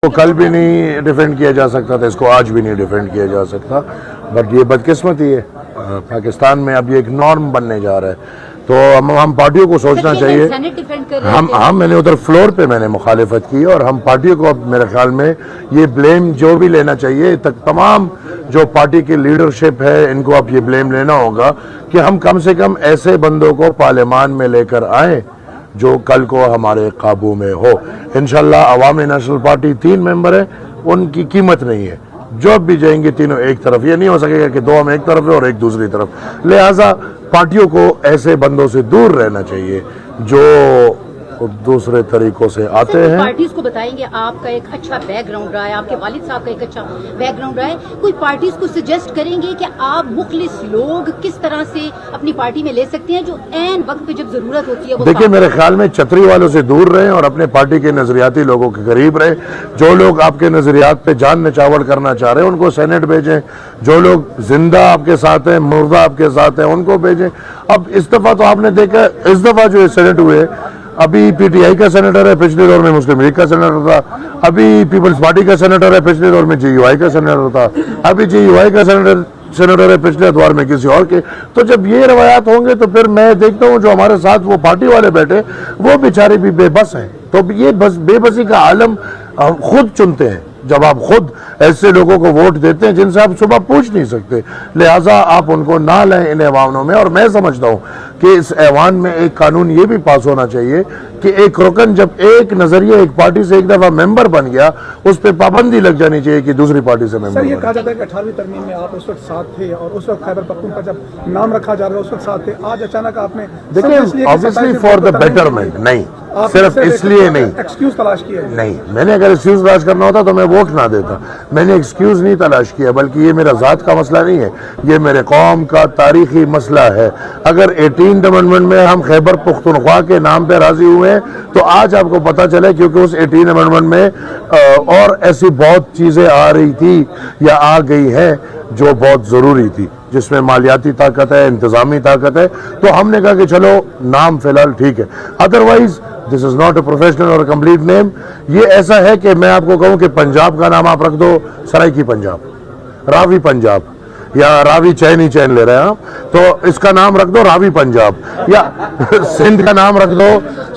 तो कल भी नहीं डिफेंड किया जा सकता था, इसको आज भी नहीं डिफेंड किया जा सकता। बट ये बदकिस्मती है, पाकिस्तान में अब ये एक नॉर्म बनने जा रहा है। तो हम पार्टियों को सोचना चाहिए। हम मैंने उधर फ्लोर पे मैंने मुखालिफत की और हम पार्टियों को अब मेरे ख्याल में ये ब्लेम जो भी लेना चाहिए, तक तमाम जो पार्टी की लीडरशिप है इनको अब ये ब्लेम लेना होगा कि हम कम से कम ऐसे बंदों को पार्लियामान में लेकर आए जो कल को हमारे काबू में हो। इंशाल्लाह अवामी नेशनल पार्टी 3 मेंबर है, उनकी कीमत नहीं है। जो भी जाएंगे तीनों एक तरफ, ये नहीं हो सकेगा कि 2 हम एक तरफ है और एक दूसरी तरफ। लिहाजा पार्टियों को ऐसे बंदों से दूर रहना चाहिए जो दूसरे तरीकों से आते हैं। पार्टीज को बताएंगे आपका एक अच्छा बैकग्राउंड रहा है, आपके वालिद साहब का एक अच्छा बैकग्राउंड रहा है, कोई पार्टीज को सजेस्ट करेंगे कि आप मुखलिस लोग किस तरह से अपनी पार्टी में ले सकते हैं जो ऐन वक्त पे जब जरूरत होती है वो। देखिए मेरे ख्याल में छतरी वालों से दूर रहें और अपने पार्टी के नजरियाती लोगों के करीब रहें। जो लोग आपके नजरियात पे जान निछावर करना चाह रहे हैं उनको सेनेट भेजें, जो लोग जिंदा आपके साथ हैं, मुर्दा आपके साथ हैं, उनको भेजें। अब इस दफा तो आपने देखा, इस दफा जो सेनेट हुए, अभी पीटीआई का सेनेटर है, पिछले दौर में मुस्लिम लीग का सेनेटर था, अभी पीपल्स पार्टी का सेनेटर है, पिछले दौर में जेयूआई का सेनेटर था, अभी जेयूआई का सेनेटर है, पिछले अतवार में किसी और के। तो जब ये रवायात होंगे तो फिर मैं देखता हूँ जो हमारे साथ वो पार्टी वाले बैठे वो बेचारे भी बेबस हैं। तो ये बस बेबसी का आलम खुद चुनते हैं जब आप खुद ऐसे लोगों को वोट देते हैं जिनसे आप सुबह पूछ नहीं सकते। लिहाजा आप उनको ना लें इन ऐवानों में। और मैं समझता हूं कि इस ऐवान में एक कानून ये भी पास होना चाहिए कि एक रुकन जब एक नजरिए एक पार्टी से एक दफा मेंबर बन गया, उस पर पाबंदी लग जानी चाहिए कि दूसरी पार्टी से मेंबर। सर ये कहा जाता है कि 18वीं तरमीम में आप उस वक्त साथ थे और उस वक्त खैबर पख्तूनख्वा जब नाम रखा जा रहा है उस वक्त साथ थे, आज अचानक आपने देखिए ऑब्वियसली फॉर द बेटरमेंट, नहीं सिर्फ इसलिए नहीं, एक्सक्यूज तलाश किया नहीं। मैंने अगर एक्सक्यूज तलाश करना होता तो मैं वोट ना देता। मैंने एक्सक्यूज नहीं तलाश किया, बल्कि ये मेरा जात का मसला नहीं है, ये मेरे कौम का तारीखी मसला है। अगर 18th अमेंडमेंट में हम खैबर पख्तूनख्वा के नाम पे राजी हुए तो आज आपको पता चले क्योंकि उस 18 अमेंडमेंट में और ऐसी बहुत चीजें आ रही थी या आ गई है जो बहुत जरूरी थी, जिसमें मालियाती ताकत है, इंतजामी ताकत है। तो हमने कहा कि चलो नाम फिलहाल ठीक है, otherwise this is not a professional और कंप्लीट नेम। ये ऐसा है कि मैं आपको कहूं कि पंजाब का नाम आप रख दो सराइकी पंजाब, रावी पंजाब, या रावी चैन ही चैन ले रहे हैं आप, तो इसका नाम रख दो रावी पंजाब। या सिंध का नाम रख दो,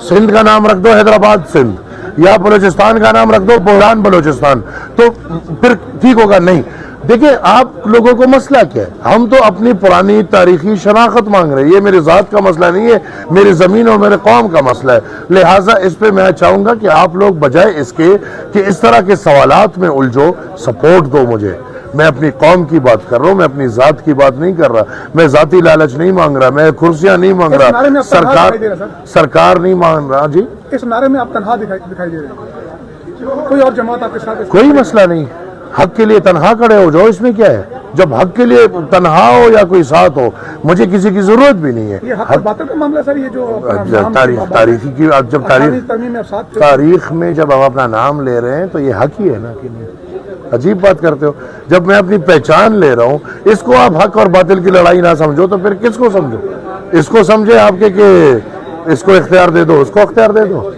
सिंध का नाम रख दो हैदराबाद सिंध, या बलूचिस्तान का नाम रख दो बुरहान बलूचिस्तान, तो फिर ठीक होगा। नहीं, देखिए आप लोगों को मसला क्या है, हम तो अपनी पुरानी तारीखी शनाख्त मांग रहे हैं। ये मेरे जात का मसला नहीं है, मेरी जमीन और मेरे कौम का मसला है। लिहाजा इस पे मैं चाहूंगा कि आप लोग बजाय इसके कि इस तरह के सवालात में उलझो, सपोर्ट दो मुझे। मैं अपनी कौम की बात कर रहा हूँ, मैं अपनी जात की बात नहीं कर रहा, मैं जाती लालच नहीं मांग रहा, मैं कुर्सियां नहीं मांग रहा, सरकार नहीं मांग रहा। जी इस नारे में आप तनहा दिखाई दे रहे हैं, कोई और जमात आपके साथ? कोई मसला नहीं, हक के लिए तनहा खड़े हो जाओ, इसमें क्या है। जब हक के लिए तनहा हो या कोई साथ हो, मुझे किसी की जरूरत भी नहीं है। ये हक और बातिल का मामला सर, ये जो तारीखी की जब तारीख में जब आप अपना नाम ले रहे हैं तो ये हक ही है ना कि नहीं। अजीब बात करते हो, जब मैं अपनी पहचान ले रहा हूँ, इसको आप हक और बातिल की लड़ाई ना समझो तो फिर किसको समझो? इसको समझे आपके कि इसको इख्तियार दे दो, उसको इख्तियार दे दो।